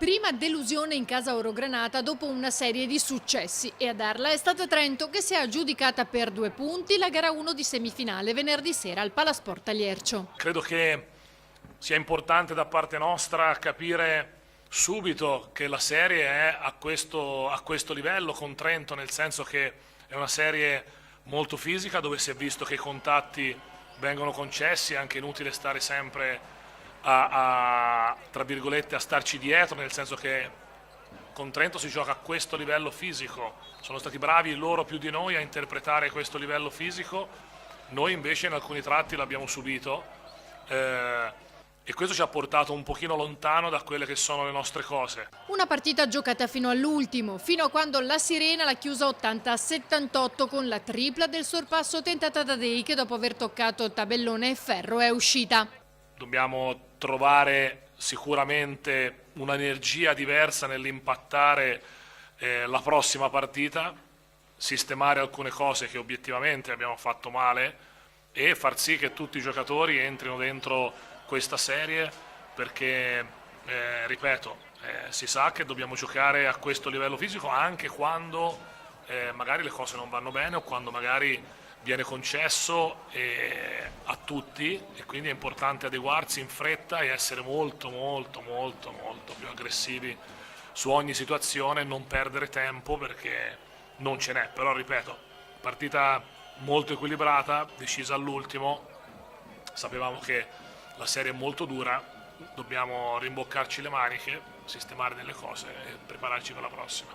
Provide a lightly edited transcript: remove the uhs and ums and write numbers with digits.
Prima delusione in casa Orogranata dopo una serie di successi e a darla è stata Trento che si è aggiudicata per 2 punti la gara 1 di semifinale venerdì sera al Palasport a Liercio. Credo che sia importante da parte nostra capire subito che la serie è a questo livello con Trento, nel senso che è una serie molto fisica dove si è visto che i contatti vengono concessi, è anche inutile stare sempre tra virgolette, a starci dietro, nel senso che con Trento si gioca a questo livello fisico, sono stati bravi loro più di noi a interpretare questo livello fisico, noi invece in alcuni tratti l'abbiamo subito e questo ci ha portato un pochino lontano da quelle che sono le nostre cose. Una partita giocata fino all'ultimo, fino a quando la Sirena l'ha chiusa 80-78 con la tripla del sorpasso tentata da Dei che dopo aver toccato tabellone e ferro è uscita. Dobbiamo trovare sicuramente un'energia diversa nell'impattare la prossima partita, sistemare alcune cose che obiettivamente abbiamo fatto male e far sì che tutti i giocatori entrino dentro questa serie perché, ripeto, si sa che dobbiamo giocare a questo livello fisico anche quando magari le cose non vanno bene o quando magari viene concesso a tutti e quindi è importante adeguarsi in fretta e essere molto più aggressivi su ogni situazione e non perdere tempo perché non ce n'è, però ripeto, partita molto equilibrata, decisa all'ultimo, sapevamo che la serie è molto dura, dobbiamo rimboccarci le maniche, sistemare delle cose e prepararci per la prossima.